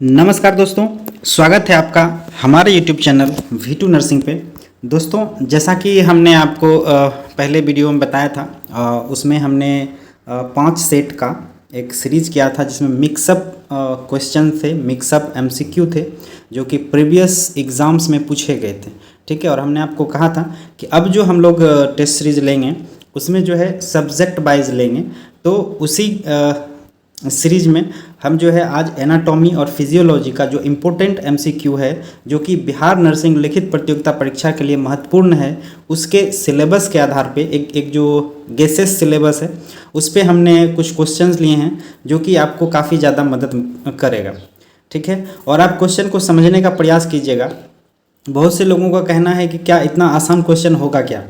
नमस्कार दोस्तों, स्वागत है आपका हमारे YouTube चैनल V2 नर्सिंग पे। दोस्तों, जैसा कि हमने आपको पहले वीडियो में बताया था, उसमें हमने 5 सेट का एक सीरीज़ किया था जिसमें मिक्सअप क्वेश्चन थे, मिक्सअप MCQ थे जो कि प्रीवियस एग्ज़ाम्स में पूछे गए थे। ठीक है, और हमने आपको कहा था कि अब जो हम लोग टेस्ट सीरीज़ लेंगे उसमें जो है सब्जेक्ट वाइज लेंगे। तो उसी सीरीज में हम जो है आज एनाटॉमी और फिजियोलॉजी का जो इम्पोर्टेंट MCQ है, जो कि बिहार नर्सिंग लिखित प्रतियोगिता परीक्षा के लिए महत्वपूर्ण है, उसके सिलेबस के आधार पे एक जो गेसेस सिलेबस है उस पे हमने कुछ क्वेश्चंस लिए हैं जो कि आपको काफ़ी ज़्यादा मदद करेगा। ठीक है, और आप क्वेश्चन को समझने का प्रयास कीजिएगा। बहुत से लोगों का कहना है कि क्या इतना आसान क्वेश्चन होगा क्या,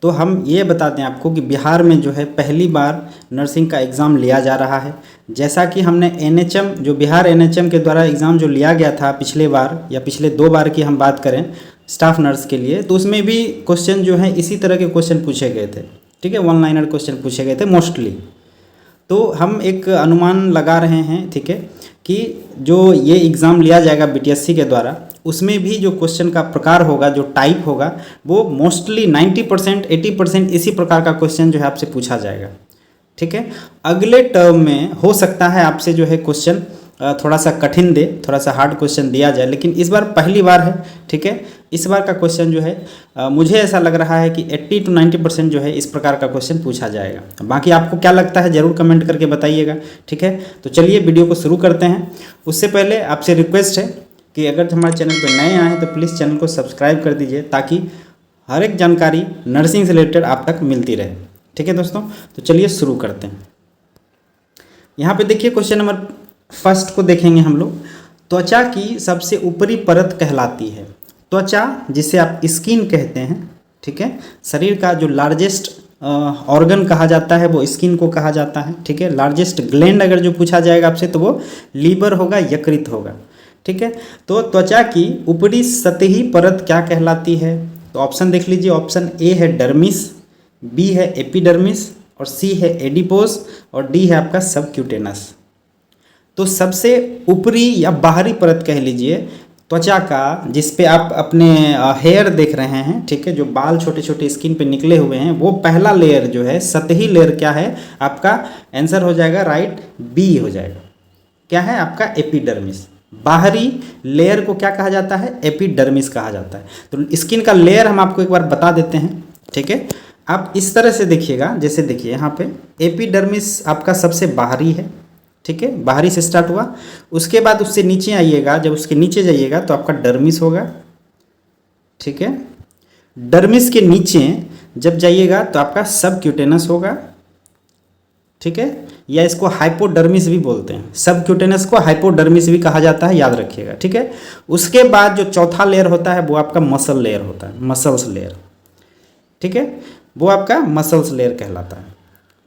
तो हम ये बता दें आपको कि बिहार में जो है पहली बार नर्सिंग का एग्ज़ाम लिया जा रहा है। जैसा कि हमने NHM जो बिहार NHM के द्वारा एग्ज़ाम जो लिया गया था पिछले बार या पिछले 2 बार की हम बात करें स्टाफ नर्स के लिए, तो उसमें भी क्वेश्चन जो है इसी तरह के क्वेश्चन पूछे गए थे। ठीक है, 1 लाइनर क्वेश्चन पूछे गए थे मोस्टली। तो हम एक अनुमान लगा रहे हैं, ठीक है, कि जो ये एग्ज़ाम लिया जाएगा BTSC के द्वारा, उसमें भी जो क्वेश्चन का प्रकार होगा, जो टाइप होगा, वो मोस्टली 90% 80% इसी प्रकार का क्वेश्चन जो है आपसे पूछा जाएगा। ठीक है, अगले टर्म में हो सकता है आपसे जो है क्वेश्चन थोड़ा सा कठिन दे, थोड़ा सा हार्ड क्वेश्चन दिया जाए, लेकिन इस बार पहली बार है। ठीक है, इस बार का क्वेश्चन जो है मुझे ऐसा लग रहा है कि 80 to 90% जो है इस प्रकार का क्वेश्चन पूछा जाएगा। बाकी आपको क्या लगता है ज़रूर कमेंट करके बताइएगा। ठीक है, तो चलिए वीडियो को शुरू करते हैं। उससे पहले आपसे रिक्वेस्ट है कि अगर हमारे चैनल पर नए आए हैं तो प्लीज़ चैनल को सब्सक्राइब कर दीजिए ताकि हर एक जानकारी नर्सिंग से रिलेटेड आप तक मिलती रहे। ठीक है दोस्तों, तो चलिए शुरू करते हैं। यहाँ पे देखिए क्वेश्चन नंबर 1 को देखेंगे हम लोग। त्वचा की सबसे ऊपरी परत कहलाती है। त्वचा जिसे आप स्किन कहते हैं, ठीक है, शरीर का जो लार्जेस्ट ऑर्गन कहा जाता है वो स्किन को कहा जाता है। ठीक है, लार्जेस्ट ग्लैंड अगर जो पूछा जाएगा आपसे तो वो लीवर होगा, यकृत होगा। ठीक है, तो त्वचा की ऊपरी सतही परत क्या कहलाती है? तो ऑप्शन देख लीजिए। ऑप्शन A है डर्मिस, B है एपिडर्मिस और C है एडिपोस और D है आपका सबक्यूटेनस। तो सबसे ऊपरी या बाहरी परत कह लीजिए त्वचा का, जिस पे आप अपने हेयर देख रहे हैं, ठीक है, जो बाल छोटे छोटे स्किन पे निकले हुए हैं, वो पहला लेयर जो है सतही लेयर क्या है आपका? आंसर हो जाएगा राइट, B हो जाएगा। क्या है आपका? एपिडर्मिस। बाहरी लेयर को क्या कहा जाता है? एपिडर्मिस कहा जाता है। तो स्किन का लेयर हम आपको एक बार बता देते हैं। ठीक है, आप इस तरह से देखिएगा, जैसे देखिए यहाँ पे एपिडर्मिस आपका सबसे बाहरी है। ठीक है, बाहरी से स्टार्ट हुआ, उसके बाद उससे नीचे आइएगा, जब उसके नीचे जाइएगा तो आपका डर्मिस होगा। ठीक है, डर्मिस के नीचे जब जाइएगा तो आपका सबक्यूटेनस होगा। ठीक है, या इसको हाइपोडर्मिस भी बोलते हैं। सबक्यूटेनस को हाइपोडर्मिस भी कहा जाता है, याद रखिएगा। ठीक है, उसके बाद जो चौथा लेयर होता है वो आपका मसल लेयर होता है, मसल्स लेयर। ठीक है, वो आपका मसल्स लेयर कहलाता है।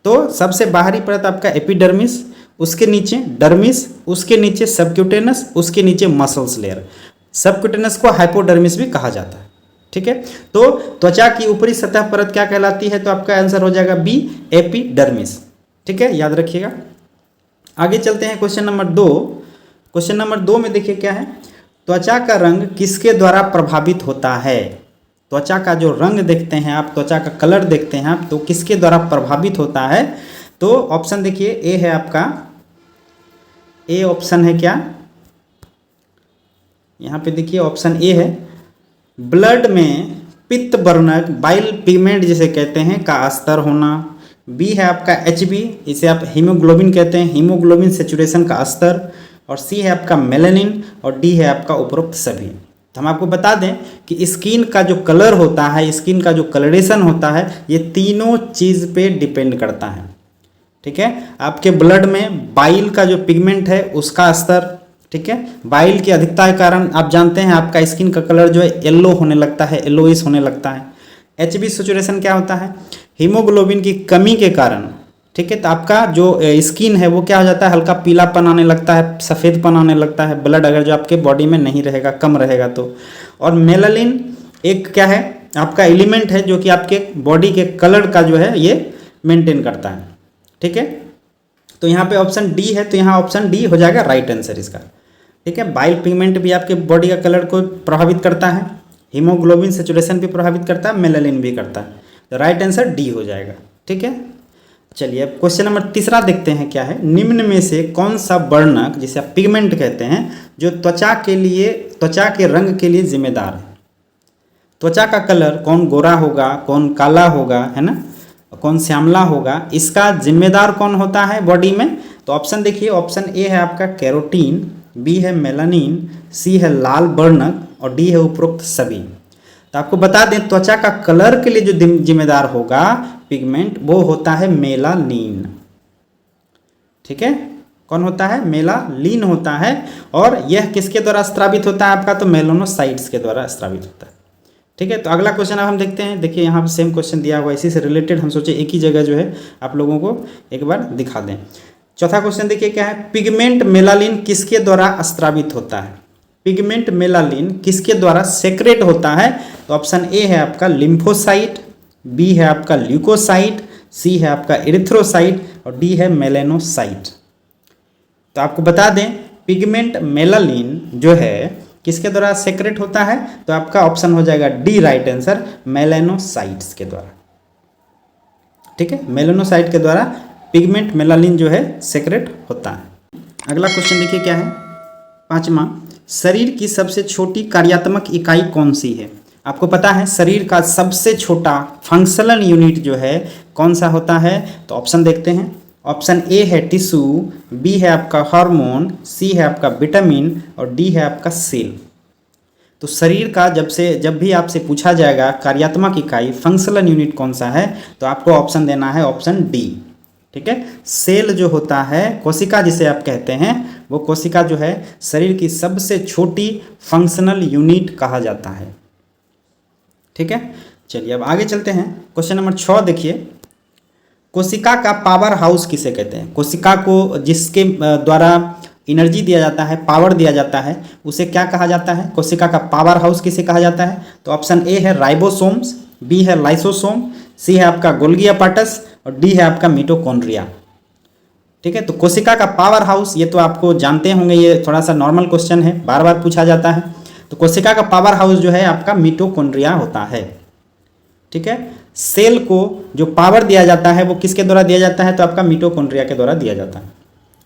तो सबसे बाहरी परत आपका एपिडर्मिस, उसके नीचे डर्मिस, उसके नीचे सबक्यूटेनस, उसके नीचे मसल्स लेयर। सबक्यूटेनस को हाइपोडर्मिस भी कहा जाता है। ठीक है, तो त्वचा की ऊपरी सतह परत क्या कहलाती है? तो आपका आंसर हो जाएगा B, एपिडर्मिस। ठीक है, याद रखिएगा। आगे चलते हैं क्वेश्चन नंबर 2। क्वेश्चन नंबर 2 में देखिए क्या है, त्वचा का रंग किसके द्वारा प्रभावित होता है? त्वचा का जो रंग देखते हैं आप, त्वचा का कलर देखते हैं आप, तो किसके द्वारा प्रभावित होता है? तो ऑप्शन देखिए, A है आपका, A ऑप्शन है क्या? यहाँ पे देखिए ऑप्शन A है, ब्लड में पित्त वर्णक बाइल पिगमेंट जिसे कहते हैं का स्तर होना। B है आपका HB, इसे आप हीमोग्लोबिन कहते हैं, हीमोग्लोबिन सेचुरेशन का स्तर। और C है आपका मेलानिन और D है आपका उपरोक्त सभी। तो हम आपको बता दें कि स्किन का जो कलर होता है, स्किन का जो कलरेशन होता है, ये तीनों चीज़ पे डिपेंड करता है। ठीक है, आपके ब्लड में बाइल का जो पिगमेंट है उसका स्तर, ठीक है, बाइल की अधिकता के कारण आप जानते हैं आपका स्किन का कलर जो है येलो होने लगता है, येलोइश होने लगता है। HB सेचुरेशन क्या होता है? हीमोग्लोबिन की कमी के कारण। ठीक है, तो आपका जो स्किन है वो क्या हो जाता है? हल्का पीलापन आने लगता है, सफ़ेदपन आने लगता है, ब्लड अगर जो आपके बॉडी में नहीं रहेगा, कम रहेगा तो। और मेलानिन एक क्या है आपका एलिमेंट है जो कि आपके बॉडी के कलर का जो है ये मेंटेन करता है। ठीक है, तो यहाँ पे ऑप्शन डी है, तो यहाँ ऑप्शन डी हो जाएगा राइट आंसर इसका। ठीक है, बाइल पिगमेंट भी आपके बॉडी का कलर को प्रभावित करता है, हीमोग्लोबिन सेचुरेशन भी प्रभावित करता है, मेलानिन भी करता है, तो राइट आंसर डी हो जाएगा। ठीक है, चलिए अब क्वेश्चन नंबर तीसरा देखते हैं क्या है। निम्न में से कौन सा वर्णक, जिसे आप पिगमेंट कहते हैं, जो त्वचा के रंग के लिए जिम्मेदार है। त्वचा का कलर कौन गोरा होगा, कौन काला होगा, है ना, कौन श्यामला होगा, इसका जिम्मेदार कौन होता है बॉडी में। तो ऑप्शन देखिए, ऑप्शन ए है आपका कैरोटीन, बी है मेलानिन, सी है लाल वर्णक और डी है उपरोक्त सभी। तो आपको बता दें, त्वचा का कलर के लिए जो जिम्मेदार होगा पिगमेंट, वो होता है मेलानिन। ठीक है, कौन होता है, मेलानिन होता है। और यह किसके द्वारा स्रावित होता है आपका, तो मेलानोसाइट्स के द्वारा स्रावित होता है। ठीक है, तो अगला क्वेश्चन अब हम देखते हैं। देखिए यहाँ पर सेम क्वेश्चन दिया हुआ है, इसी से रिलेटेड हम सोचे एक ही जगह जो है आप लोगों को एक बार दिखा दें। चौथा क्वेश्चन देखिए क्या है, पिगमेंट मेलानिन किसके द्वारा स्रावित होता है। पिगमेंट मेलानिन किसके द्वारा सेक्रेट होता है। तो ऑप्शन ए है आपका लिम्फोसाइट, बी है आपका ल्यूकोसाइट, सी है आपका एरिथ्रोसाइट और डी है मेलानोसाइट। तो आपको बता दें, पिगमेंट मेलानिन जो है किसके द्वारा सेक्रेट होता है, तो आपका ऑप्शन हो जाएगा डी राइट आंसर, मेलानोसाइट्स के द्वारा। ठीक है, मेलानोसाइट के द्वारा पिगमेंट मेलानिन जो है सेक्रेट होता है। अगला क्वेश्चन देखिए क्या है, पांचवा, शरीर की सबसे छोटी कार्यात्मक इकाई कौन सी है। आपको पता है शरीर का सबसे छोटा फंक्शनल यूनिट जो है कौन सा होता है। तो ऑप्शन देखते हैं, ऑप्शन ए है टिश्यू, बी है आपका हार्मोन, सी है आपका विटामिन और डी है आपका सेल। तो शरीर का जब भी आपसे पूछा जाएगा कार्यात्मक इकाई फंक्शनल यूनिट कौन सा है, तो आपको ऑप्शन देना है ऑप्शन डी। ठीक है, सेल जो होता है, कोशिका जिसे आप कहते हैं, वो कोशिका जो है शरीर की सबसे छोटी फंक्शनल यूनिट कहा जाता है। ठीक है, चलिए अब आगे चलते हैं। क्वेश्चन नंबर 6 देखिए, कोशिका का पावर हाउस किसे कहते हैं। कोशिका को जिसके द्वारा एनर्जी दिया जाता है, पावर दिया जाता है, उसे क्या कहा जाता है। कोशिका का पावर हाउस किसे कहा जाता है। तो ऑप्शन ए है राइबोसोम्स, बी है लाइसोसोम, सी है आपका गोल्गी अपैरेटस और डी है आपका मिटोकॉन्ड्रिया। ठीक है, तो कोशिका का पावर हाउस ये तो आपको जानते होंगे, ये थोड़ा सा नॉर्मल क्वेश्चन है, बार बार पूछा जाता है। तो कोशिका का पावर हाउस जो है आपका मिटोकॉन्ड्रिया होता है। ठीक है, सेल को जो पावर दिया जाता है वो किसके द्वारा दिया जाता है, तो आपका मिटोकॉन्ड्रिया के द्वारा दिया जाता है।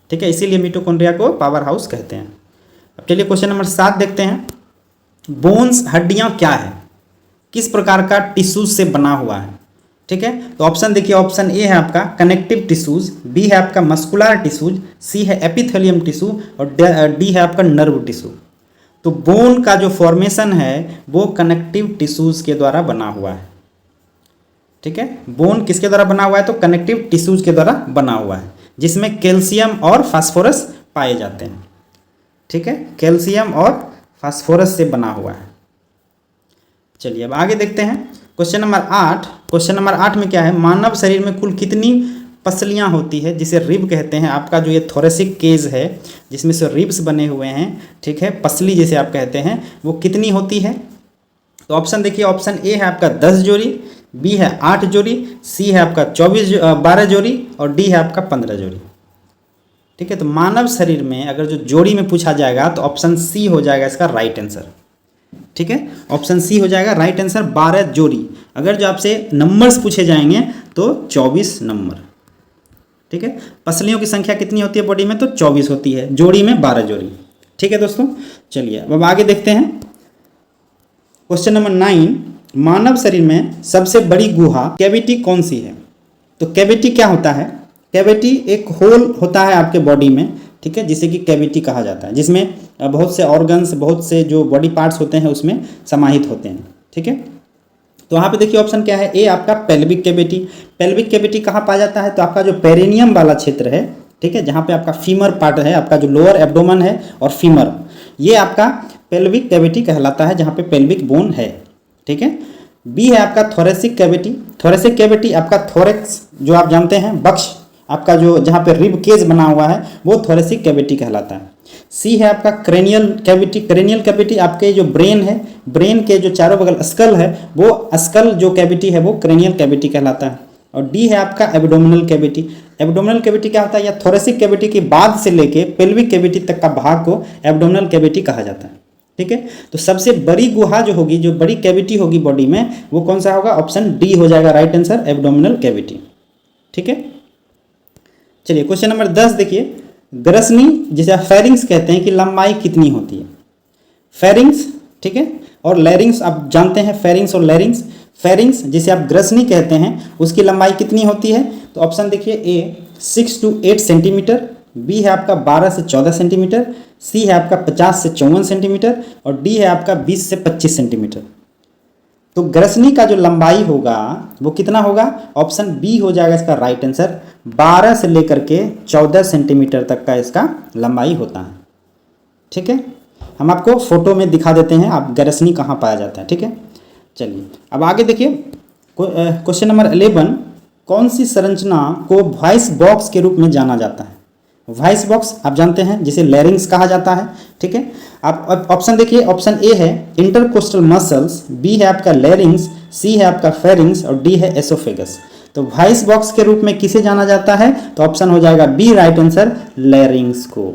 ठीक है, इसीलिए मिटोकॉन्ड्रिया को पावर हाउस कहते हैं। अब चलिए क्वेश्चन नंबर 7 देखते हैं। बोन्स हड्डियां क्या है, किस प्रकार का टिश्यूज से बना हुआ है। ठीक है, तो ऑप्शन देखिए, ऑप्शन ए है आपका कनेक्टिव टिश्यूज, बी है आपका मस्कुलर टिश्यूज, सी है एपिथेलियम टिश्यू और डी है आपका नर्व टिश्यू। तो बोन का जो फॉर्मेशन है वो कनेक्टिव टिश्यूज के द्वारा बना हुआ है। ठीक है, बोन किसके द्वारा बना हुआ है, तो कनेक्टिव टिश्यूज के द्वारा बना हुआ है, जिसमें कैल्शियम और फास्फोरस पाए जाते हैं। ठीक है, कैल्शियम और फास्फोरस से बना हुआ है। चलिए अब आगे देखते हैं क्वेश्चन नंबर 8। क्वेश्चन नंबर 8 में क्या है, मानव शरीर में कुल कितनी पसलियां होती है, जिसे रिब कहते हैं। आपका जो ये थोरेसिक केज है जिसमें से रिब्स बने हुए हैं, ठीक है, पसली जिसे आप कहते हैं, वो कितनी होती है। तो ऑप्शन देखिए, ऑप्शन ए है आपका 10 जोड़ी, बी है 8 जोड़ी, सी है आपका 12 जोड़ी और डी है आपका 15 जोड़ी। ठीक है, तो मानव शरीर में अगर जो जोड़ी में पूछा जाएगा तो ऑप्शन सी हो जाएगा इसका राइट आंसर। ठीक है, ऑप्शन सी हो जाएगा राइट आंसर, 12 जोड़ी। अगर जो आपसे नंबर्स पूछे जाएंगे तो 24 नंबर। ठीक है, पसलियों की संख्या कितनी होती है बॉडी में, तो 24 होती है, जोड़ी में 12 जोड़ी। ठीक है दोस्तों, चलिए अब आगे देखते हैं क्वेश्चन नंबर 9। मानव शरीर में सबसे बड़ी गुहा कैविटी कौन सी है। तो कैविटी क्या होता है, कैविटी एक होल होता है आपके बॉडी में, ठीक है, जिसे कि कैविटी कहा जाता है, जिसमें बहुत से ऑर्गन्स, बहुत से जो बॉडी पार्ट्स होते हैं उसमें समाहित होते हैं। ठीक है, तो वहाँ पे देखिए ऑप्शन क्या है, ए आपका पेल्विक कैविटी। पेल्विक कैविटी कहाँ पाया जाता है, तो आपका जो पेरिनियम वाला क्षेत्र है, ठीक है, जहाँ पे आपका फीमर पार्ट है, आपका जो लोअर एब्डोमेन है और फीमर, ये आपका पेल्विक कैविटी कहलाता है, जहाँ पे पेल्विक बोन है। ठीक है, बी है आपका थोरेसिक कैविटी। थोरेसिक कैविटी आपका थोरेक्स जो आप जानते हैं, बक्ष आपका जो जहाँ पे रिब केज बना हुआ है वो थोरेसिक कैविटी कहलाता है। सी है आपका क्रेनियल कैविटी। क्रेनियल कैविटी आपके जो ब्रेन है, ब्रेन के जो चारों बगल स्कल है, वो स्कल जो कैविटी है वो क्रेनियल कैविटी कहलाता है। और डी है आपका एब्डोमिनल कैविटी। एब्डोमिनल कैविटी क्या होता है, या थोरेसिक कैविटी के बाद से लेके पेल्विक कैविटी तक का भाग को एब्डोमिनल कैविटी कहा जाता है। ठीक है, तो सबसे बड़ी गुहा जो होगी, जो बड़ी कैविटी होगी बॉडी में, वो कौन सा होगा, ऑप्शन डी हो जाएगा राइट आंसर, एब्डोमिनल कैविटी। ठीक है, चलिए क्वेश्चन नंबर 10 देखिए, ग्रसनी जिसे फेरिंग्स कहते हैं, कि लंबाई कितनी होती है। फेरिंग्स, ठीक है, और लैरिंग्स आप जानते हैं, फेरिंग्स और लैरिंग्स। फेरिंग्स जिसे आप ग्रसनी कहते हैं, उसकी लंबाई कितनी होती है, तो ऑप्शन देखिए, ए 6 to 8 सेंटीमीटर, बी है आपका 12 से 14 सेंटीमीटर, सी है आपका 50 से 54 सेंटीमीटर, और डी है आपका 20 से 25 सेंटीमीटर। तो ग्रसनी का जो लंबाई होगा वो कितना होगा, ऑप्शन बी हो जाएगा इसका राइट आंसर, 12 से लेकर के 14 सेंटीमीटर तक का इसका लंबाई होता है। ठीक है, हम आपको फोटो में दिखा देते हैं आप ग्रसनी कहाँ पाया जाता है। ठीक है, चलिए अब आगे देखिए, क्वेश्चन नंबर 11, कौन सी संरचना को वॉइस बॉक्स के रूप में जाना जाता है। वॉइस बॉक्स आप जानते हैं जिसे लैरिंग्स कहा जाता है। ठीक है, आप ऑप्शन देखिए, ऑप्शन ए है इंटरकोस्टल मसल्स, बी है आपका लैरिंग्स, सी है आपका फेरिंग्स, और डी है एसोफेगस। तो वॉइस बॉक्स के रूप में किसे जाना जाता है, तो ऑप्शन हो जाएगा बी राइट आंसर, लैरिंग्स को।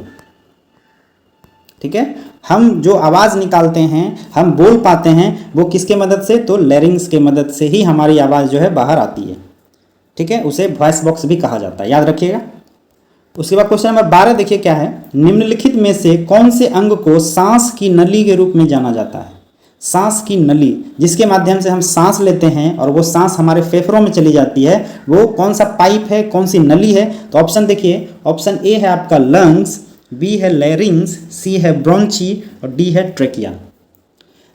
ठीक है, हम जो आवाज़ निकालते हैं, हम बोल पाते हैं, वो किसके मदद से, तो लैरिंग्स के मदद से ही हमारी आवाज़ जो है बाहर आती है। ठीक है, उसे वॉइस बॉक्स भी कहा जाता है, याद रखिएगा। उसके बाद क्वेश्चन नंबर 12 देखिए क्या है, निम्नलिखित में से कौन से अंग को सांस की नली के रूप में जाना जाता है। सांस की नली, जिसके माध्यम से हम सांस लेते हैं और वो सांस हमारे फेफड़ों में चली जाती है, वो कौन सा पाइप है, कौन सी नली है, तो ऑप्शन देखिए, ऑप्शन ए है आपका लंग्स, बी है लैरिंग्स, सी है ब्रोंची, और डी है ट्रेकिया।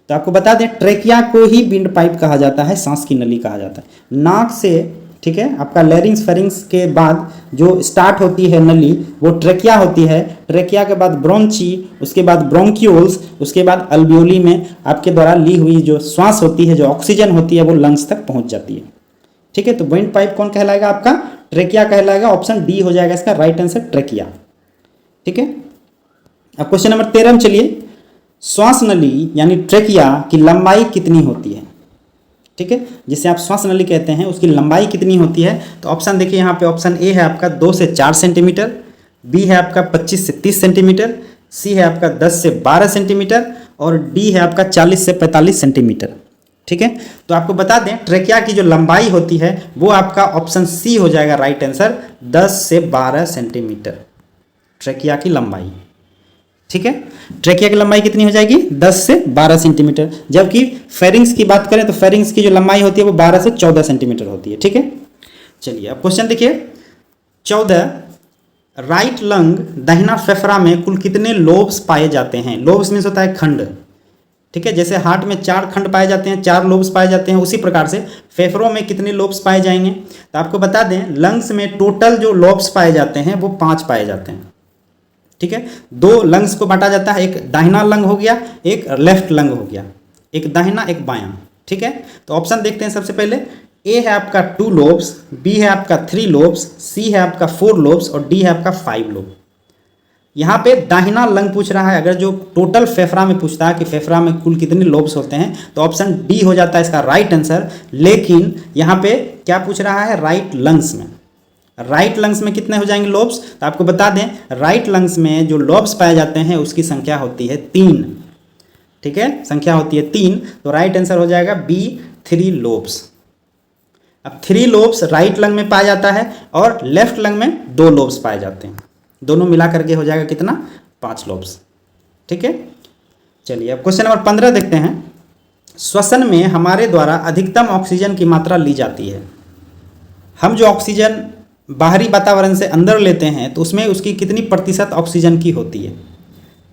तो आपको बता दें, ट्रेकिया को ही विंड पाइप कहा जाता है, सांस की नली कहा जाता है। नाक से, ठीक है, आपका लैरिंग्स फेरिंग्स के बाद जो स्टार्ट होती है नली, वो ट्रेकिया होती है। ट्रेकिया के बाद ब्रोंची, उसके बाद ब्रोंक्यूल्स, उसके बाद अल्वियोली में आपके द्वारा ली हुई जो श्वास होती है, जो ऑक्सीजन होती है, वो लंग्स तक पहुंच जाती है। ठीक है, तो विंड पाइप कौन कहलाएगा, आपका ट्रेकिया कहलाएगा, ऑप्शन डी हो जाएगा इसका राइट आंसर, ट्रेकिया। ठीक है, अब क्वेश्चन नंबर 13 में चलिए, श्वास नली यानी ट्रेकिया की लंबाई कितनी होती है। ठीक है, जिसे आप श्वास नली कहते हैं, उसकी लंबाई कितनी होती है, तो ऑप्शन देखिए यहाँ पे, ऑप्शन ए है आपका 2 से 4 सेंटीमीटर, बी है आपका 25 से 30 सेंटीमीटर, सी है आपका 10 से 12 सेंटीमीटर, और डी है आपका 40 से 45 सेंटीमीटर। ठीक है, तो आपको बता दें, ट्रेकिया की जो लंबाई होती है वो आपका ऑप्शन सी हो जाएगा राइट आंसर, 10 से 12 सेंटीमीटर ट्रेकिया की लंबाई। ठीक है, ट्रेकिया की लंबाई कितनी हो जाएगी, 10 से 12 सेंटीमीटर। जबकि फेरिंग्स की बात करें तो फेरिंग्स की जो लंबाई होती है वो 12 से 14 सेंटीमीटर होती है। ठीक है, चलिए अब क्वेश्चन देखिए 14, राइट लंग दाहिना फेफड़ा में कुल कितने लोब्स पाए जाते हैं। लोब्स मीन्स होता है खंड। ठीक है, जैसे हार्ट में 4 खंड पाए जाते हैं, 4 लोब्स पाए जाते हैं, उसी प्रकार से फेफड़ों में कितने लोब्स पाए जाएंगे, तो आपको बता दें, लंग्स में टोटल जो लोब्स पाए जाते हैं वो 5 पाए जाते हैं। ठीक है, 2 लंग्स को बांटा जाता है, एक दाहिना लंग हो गया, एक लेफ्ट लंग हो गया, एक दाहिना एक बायां। ठीक है, तो ऑप्शन देखते हैं, सबसे पहले ए है आपका 2 लोब्स, बी है आपका 3 लोब्स, सी है आपका 4 लोब्स, और डी है आपका 5 लोब। यहाँ पे दाहिना लंग पूछ रहा है, अगर जो टोटल फेफड़ा में पूछता है कि फेफड़ा में कुल कितने लोब्स होते हैं, तो ऑप्शन डी हो जाता है इसका राइट आंसर। लेकिन यहाँ पे क्या पूछ रहा है, राइट लंग्स में, राइट लंग्स में कितने हो जाएंगे लोब्स, तो आपको बता दें, राइट लंग्स में जो लोब्स पाए जाते हैं उसकी संख्या होती है 3। ठीक है, संख्या होती है 3, तो राइट आंसर हो जाएगा बी 3 लोब्स। अब 3 लोब्स राइट लंग में पाया जाता है और लेफ्ट लंग में 2 लोब्स पाए जाते हैं, दोनों मिला करके हो जाएगा कितना, 5 लोब्स। ठीक है, चलिए अब क्वेश्चन नंबर 15 देखते हैं, श्वसन में हमारे द्वारा अधिकतम ऑक्सीजन की मात्रा ली जाती है। हम जो ऑक्सीजन बाहरी वातावरण से अंदर लेते हैं तो उसमें उसकी कितनी प्रतिशत ऑक्सीजन की होती है।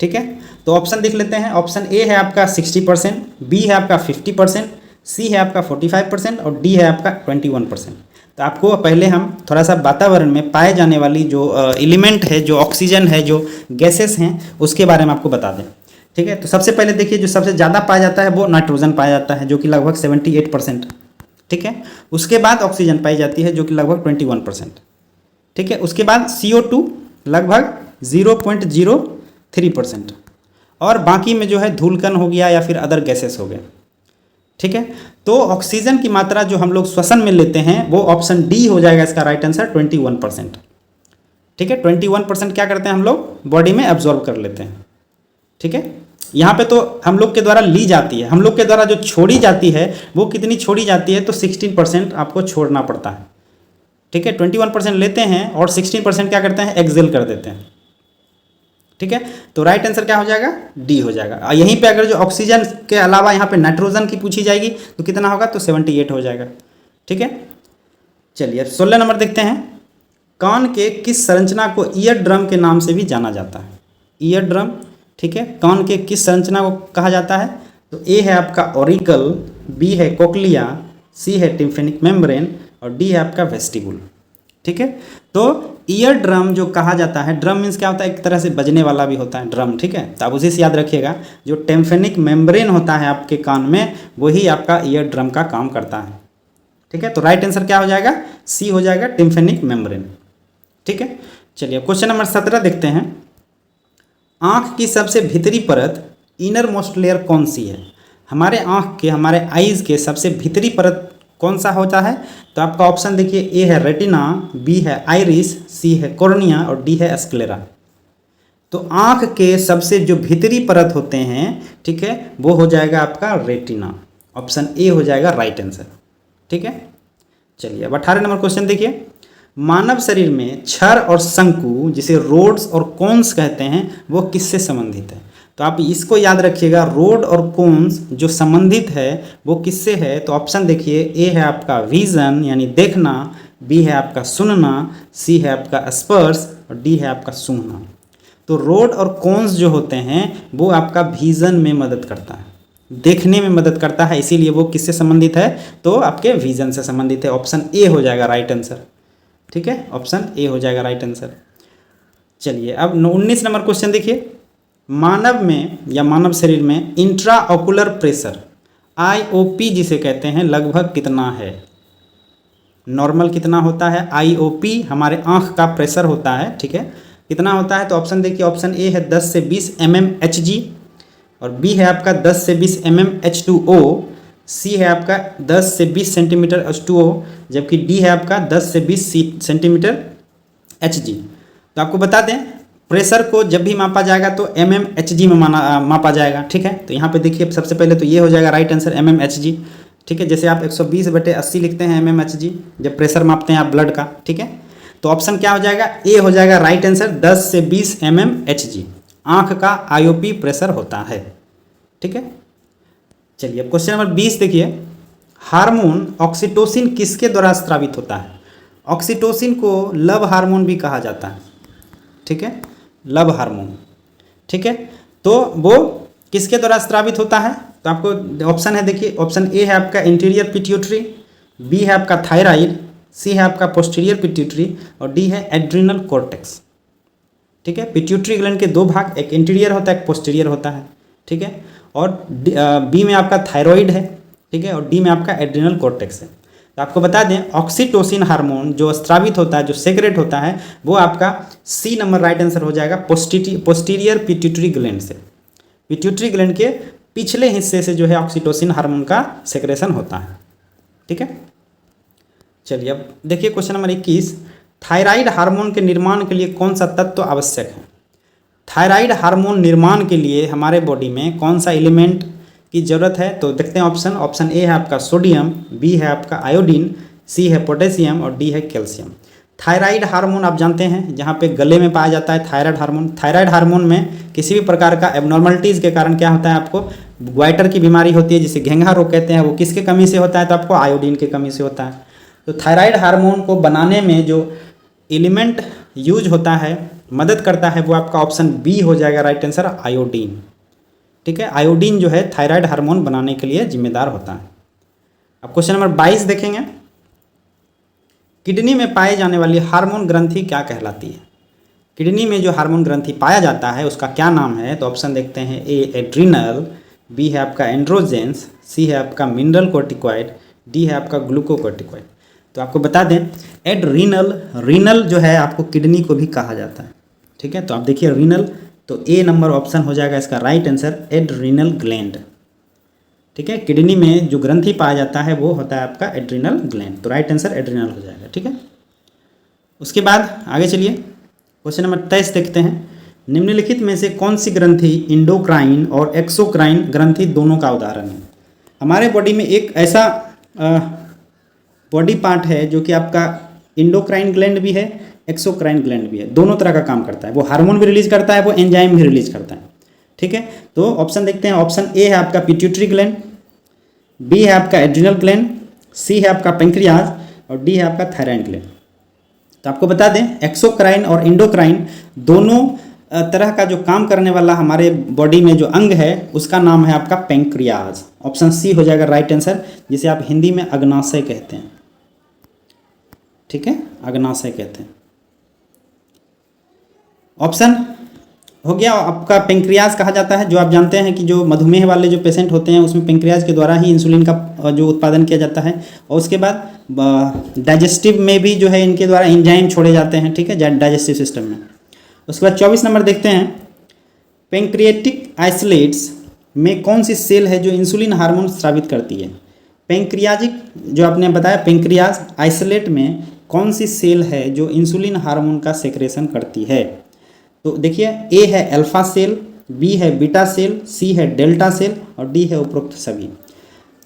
ठीक है, तो ऑप्शन देख लेते हैं, ऑप्शन ए है आपका 60%, बी है आपका 50%, सी है आपका 45%, और डी है आपका 21%। तो आपको पहले हम थोड़ा सा वातावरण में पाए जाने वाली जो एलिमेंट है, जो ऑक्सीजन है, जो गैसेस हैं, उसके बारे में आपको बता दें। ठीक है, तो सबसे पहले देखिए, जो सबसे ज़्यादा पाया जाता है वो नाइट्रोजन पाया जाता है, जो कि लगभग 78%। ठीक है, उसके बाद ऑक्सीजन पाई जाती है जो कि लगभग 21%। ठीक है, उसके बाद CO2 लगभग 0.03%, और बाकी में जो है धूलकण हो गया या फिर अदर गैसेस हो गए। ठीक है। तो ऑक्सीजन की मात्रा जो हम लोग श्वसन में लेते हैं वो ऑप्शन डी हो जाएगा इसका राइट आंसर 21%। ठीक है, 21% क्या करते हैं हम लोग बॉडी में एब्जॉर्ब कर लेते हैं। ठीक है, यहाँ पे तो हम लोग के द्वारा ली जाती है, हम लोग के द्वारा जो छोड़ी जाती है वो कितनी छोड़ी जाती है, तो 16% आपको छोड़ना पड़ता है। ठीक है, 21% लेते हैं और 16% क्या करते हैं, एक्सेल कर देते हैं। ठीक है, तो राइट आंसर क्या हो जाएगा, डी हो जाएगा। और यहीं पे अगर जो ऑक्सीजन के अलावा यहाँ पे नाइट्रोजन की पूछी जाएगी तो कितना होगा, तो 78 हो जाएगा। ठीक है, चलिए 16 नंबर देखते हैं। कान के किस संरचना को ईयर ड्रम के नाम से भी जाना जाता है, ईयर ड्रम। ठीक है, कान के किस संरचना को कहा जाता है, तो ए है आपका ऑरिकल, बी है कोक्लिया, सी है टिम्फेनिक मेम्ब्रेन और डी है आपका वेस्टिबुल। ठीक है, तो ईयर ड्रम जो कहा जाता है, ड्रम मीन्स क्या होता है, एक तरह से बजने वाला भी होता है ड्रम। ठीक है, तो आप उसी से याद रखिएगा, जो टिम्फेनिक मेम्ब्रेन होता है आपके कान में वही आपका ईयर ड्रम का काम करता है। ठीक है, तो राइट आंसर क्या हो जाएगा, सी हो जाएगा, टिम्फेनिक मेम्ब्रेन। ठीक है, चलिए क्वेश्चन नंबर 17 देखते हैं। आँख की सबसे भीतरी परत इनर मोस्ट लेयर कौन सी है, हमारे आँख के, हमारे आईज के सबसे भीतरी परत कौन सा होता है, तो आपका ऑप्शन देखिए, ए है रेटिना, बी है आइरिस, सी है कॉर्निया और डी है स्क्लेरा। तो आँख के सबसे जो भीतरी परत होते हैं, ठीक है, वो हो जाएगा आपका रेटिना, ऑप्शन ए हो जाएगा राइट आंसर। ठीक है, चलिए अब 18 नंबर क्वेश्चन देखिए। मानव शरीर में छड़ और शंकु जिसे रोड्स और कोन्स कहते हैं वो किससे संबंधित है, तो आप इसको याद रखिएगा, रोड और कोन्स जो संबंधित है वो किससे है, तो ऑप्शन देखिए, ए है आपका विजन यानी देखना, बी है आपका सुनना, सी है आपका स्पर्श और डी है आपका सूंघना। तो रोड और कोन्स जो होते हैं वो आपका विजन में मदद करता है, देखने में मदद करता है, इसीलिए वो किससे संबंधित है, तो आपके विजन से संबंधित है, ऑप्शन ए हो जाएगा राइट आंसर। ठीक है, ऑप्शन ए हो जाएगा राइट आंसर। चलिए अब 19 नंबर क्वेश्चन देखिए। मानव में या मानव शरीर में इंट्रा ऑकुलर प्रेशर IOP जिसे कहते हैं लगभग कितना है, नॉर्मल कितना होता है, IOP हमारे आँख का प्रेशर होता है। ठीक है, कितना होता है, तो ऑप्शन देखिए, ऑप्शन ए है 10 से 20 mmHg और बी है आपका 10 से 20 mmH2O, सी है आपका 10 से 20 सेंटीमीटर H2O, जबकि डी है आपका 10 से 20 सेंटीमीटर Hg। तो आपको बता दें, प्रेशर को जब भी मापा जाएगा तो mmHg में मापा जाएगा। ठीक है, तो यहाँ पे देखिए सबसे पहले तो ये हो जाएगा राइट आंसर mmHg। ठीक है, जैसे आप 120/80 लिखते हैं mmHg जब प्रेशर मापते हैं आप ब्लड का। ठीक है, तो ऑप्शन क्या हो जाएगा, ए हो जाएगा राइट आंसर, 10 से 20 mmHg आँख का IOP प्रेशर होता है। ठीक है, चलिए अब क्वेश्चन नंबर 20 देखिए। हार्मोन ऑक्सीटोसिन किसके द्वारा स्रावित होता है, ऑक्सीटोसिन को लव हार्मोन भी कहा जाता है। ठीक है, लव हार्मोन। ठीक है, तो वो किसके द्वारा स्रावित होता है, तो आपको ऑप्शन है देखिए, ऑप्शन ए है आपका इंटीरियर पिट्यूटरी, बी है आपका थायराइड, सी है आपका पोस्टीरियर पिट्यूटरी और डी है एड्रिनल कॉर्टेक्स। ठीक है, पिट्यूटरी ग्लैंड के दो भाग, एक इंटीरियर होता है एक पोस्टीरियर होता है। ठीक है, और बी में आपका थायराइड है। ठीक है, और डी में आपका एड्रिनल कॉर्टेक्स है। तो आपको बता दें, ऑक्सीटोसिन हार्मोन जो स्रावित होता है, जो सेक्रेट होता है, वो आपका सी नंबर राइट आंसर हो जाएगा, पोस्टीरियर पिट्यूटरी ग्लैंड से। पिट्यूटरी ग्लैंड के पिछले हिस्से से जो है ऑक्सीटोसिन हार्मोन का सेक्रेशन होता है। ठीक है, चलिए अब देखिए क्वेश्चन नंबर 21। थायराइड हार्मोन के निर्माण के लिए कौन सा तत्व आवश्यक है, थायराइड हार्मोन निर्माण के लिए हमारे बॉडी में कौन सा एलिमेंट की ज़रूरत है, तो देखते हैं ऑप्शन। ऑप्शन ए है आपका सोडियम, बी है आपका आयोडीन, सी है पोटेशियम और डी है कैल्शियम। थायराइड हार्मोन आप जानते हैं जहाँ पे गले में पाया जाता है थायराइड हार्मोन। थायराइड हार्मोन में किसी भी प्रकार का एबनॉर्मलिटीज़ के कारण क्या होता है, आपको ग्वाइटर की बीमारी होती है जिसे घेंघा रोग कहते हैं, वो किसके कमी से होता है, तो आपको आयोडीन की कमी से होता है। तो थायराइड हार्मोन को बनाने में जो एलिमेंट यूज होता है, मदद करता है, वो आपका ऑप्शन बी हो जाएगा राइट आंसर, आयोडीन। ठीक है, आयोडीन जो है थायराइड हार्मोन बनाने के लिए जिम्मेदार होता है। अब क्वेश्चन नंबर 22 देखेंगे। किडनी में पाए जाने वाली हार्मोन ग्रंथि क्या कहलाती है, किडनी में जो हार्मोन ग्रंथि पाया जाता है उसका क्या नाम है, तो ऑप्शन देखते हैं, ए एड्रिनल, बी है आपका एंड्रोजेंस, सी है आपका मिनरल कोर्टिकॉइड, डी है आपका ग्लूकोकोर्टिकॉइड। तो आपको बता दें, एड्रीनल, रीनल जो है आपको किडनी को भी कहा जाता है। ठीक है, तो आप देखिए रीनल, तो ए नंबर ऑप्शन हो जाएगा इसका राइट आंसर, एड्रीनल ग्लैंड। ठीक है। किडनी में जो ग्रंथि पाया जाता है वो होता है आपका एड्रिनल ग्लैंड, तो राइट आंसर एड्रिनल हो जाएगा, ठीक है। उसके बाद आगे चलिए क्वेश्चन नंबर 23 देखते हैं। निम्नलिखित में से कौन सी ग्रंथि इंडोक्राइन और एक्सोक्राइन ग्रंथि दोनों का उदाहरण है। हमारे बॉडी में एक ऐसा बॉडी पार्ट है जो कि आपका इंडोक्राइन ग्लैंड भी है, एक्सोक्राइन ग्लैंड भी है, दोनों तरह का काम करता है। वो हार्मोन भी रिलीज करता है, वो एंजाइम भी रिलीज करता है, ठीक है। तो ऑप्शन देखते हैं। ऑप्शन ए है आपका पिट्यूटरी ग्लैंड, बी है आपका एड्रिनल ग्लैंड, सी है आपका पेंक्रियाज और डी है आपका थायराइड ग्लैंड। तो आपको बता दें एक्सोक्राइन और इंडोक्राइन दोनों तरह का जो काम करने वाला हमारे बॉडी में जो अंग है उसका नाम है आपका पेंक्रियाज। ऑप्शन सी हो जाएगा राइट आंसर, जिसे आप हिंदी में अग्नाशय कहते हैं, ठीक है, अग्नाशय कहते हैं। ऑप्शन हो गया आपका पेंक्रियाज कहा जाता है, जो आप जानते हैं कि जो मधुमेह वाले जो पेशेंट होते हैं उसमें पेंक्रियाज के द्वारा ही इंसुलिन का जो उत्पादन किया जाता है। और उसके बाद डाइजेस्टिव में भी जो है इनके द्वारा एंजाइम छोड़े जाते हैं, ठीक है, डाइजेस्टिव सिस्टम में। उसके बाद 24 नंबर देखते हैं। पेंक्रिएटिक आइसोलेट्स में कौन सी सेल है जो इंसुलिन हार्मोन स्रावित करती है। पेंक्रियाजिक जो आपने बताया पेंक्रियाज आइसोलेट में कौन सी सेल है जो इंसुलिन हार्मोन का सेक्रेशन करती है। तो देखिए ए है अल्फा सेल, बी है बीटा सेल, सी है डेल्टा सेल और डी है उपरोक्त सभी।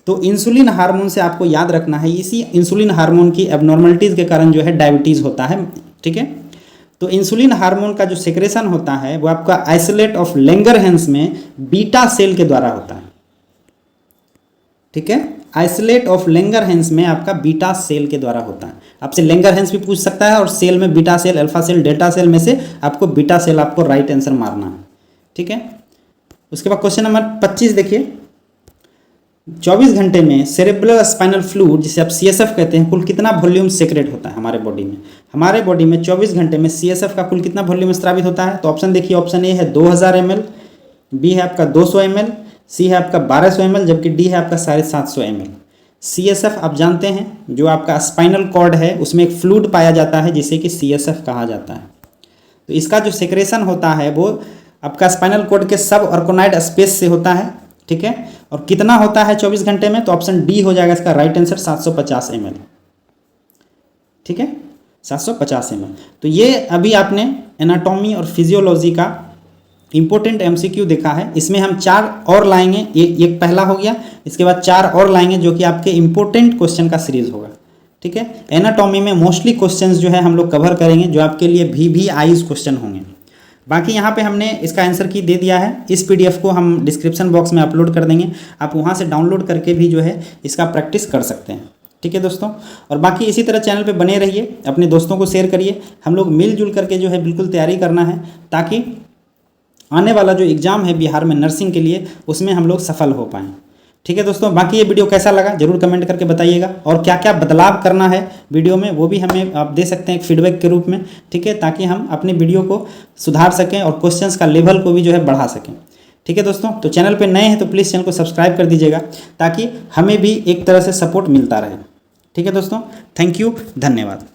तो इंसुलिन हार्मोन से आपको याद रखना है, इसी इंसुलिन हार्मोन की एबनॉर्मलिटीज़ के कारण जो है डायबिटीज़ होता है, ठीक है। तो इंसुलिन हार्मोन का जो सेक्रेशन होता है वो आपका आइसोलेट ऑफ लैंगरहैंस में बीटा सेल के द्वारा होता है, ठीक है। आइसोलेट ऑफ लैंगरहैंस में आपका बीटा सेल के द्वारा होता है। आपसे लैंगरहैंस भी पूछ सकता है और सेल में beta cell, alpha cell, delta cell में से आपको बीटा सेल आपको राइट आंसर मारना है, ठीक है। उसके बाद क्वेश्चन नंबर 25 देखिए। 24 घंटे में सेरेब्रल स्पाइनल फ्लूइड जिसे आप CSF कहते हैं कुल कितना वॉल्यूम सेक्रेट होता है हमारे बॉडी में। हमारे बॉडी में 24 घंटे में CSF का कुल कितना वॉल्यूम स्रावित होता है। तो ऑप्शन देखिए, ऑप्शन ए है 2000 ml, बी है आपका 200 ml, सी है आपका 1200 ml, जबकि डी है आपका 750 ml। CSF आप जानते हैं जो आपका स्पाइनल कॉर्ड है उसमें एक फ्लूइड पाया जाता है जिसे कि CSF कहा जाता है। तो इसका जो सेक्रेशन होता है वो आपका स्पाइनल कॉर्ड के सब ऑर्गेनाइड स्पेस से होता है, ठीक है। और कितना होता है 24 घंटे में, तो ऑप्शन डी हो जाएगा इसका राइट आंसर 750 ml, ठीक है, 750 ml। तो ये अभी आपने एनाटॉमी और फिजियोलॉजी का इंपॉर्टेंट MCQ देखा है। इसमें हम 4 और लाएंगे, एक पहला हो गया, इसके बाद 4 और लाएंगे जो कि आपके इंपॉर्टेंट क्वेश्चन का सीरीज होगा, ठीक है। एनाटॉमी में मोस्टली क्वेश्चंस जो है हम लोग कवर करेंगे जो आपके लिए VVIs क्वेश्चन होंगे। बाकी यहाँ पे हमने इसका आंसर की दे दिया है। इस PDF को हम डिस्क्रिप्शन बॉक्स में अपलोड कर देंगे, आप वहाँ से डाउनलोड करके भी जो है इसका प्रैक्टिस कर सकते हैं, ठीक है दोस्तों। और बाकी इसी तरह चैनल पे बने रहिए, अपने दोस्तों को शेयर करिए। हम लोग मिलजुल करके जो है बिल्कुल तैयारी करना है ताकि आने वाला जो एग्ज़ाम है बिहार में नर्सिंग के लिए उसमें हम लोग सफल हो पाएँ, ठीक है दोस्तों। बाकी ये वीडियो कैसा लगा जरूर कमेंट करके बताइएगा, और क्या क्या बदलाव करना है वीडियो में वो भी हमें आप दे सकते हैं एक फीडबैक के रूप में, ठीक है, ताकि हम अपने वीडियो को सुधार सकें और क्वेश्चंस का लेवल को भी जो है बढ़ा सकें, ठीक है दोस्तों। तो चैनल पे नए हैं तो प्लीज़ चैनल को सब्सक्राइब कर दीजिएगा ताकि हमें भी एक तरह से सपोर्ट मिलता रहे, ठीक है दोस्तों। थैंक यू, धन्यवाद।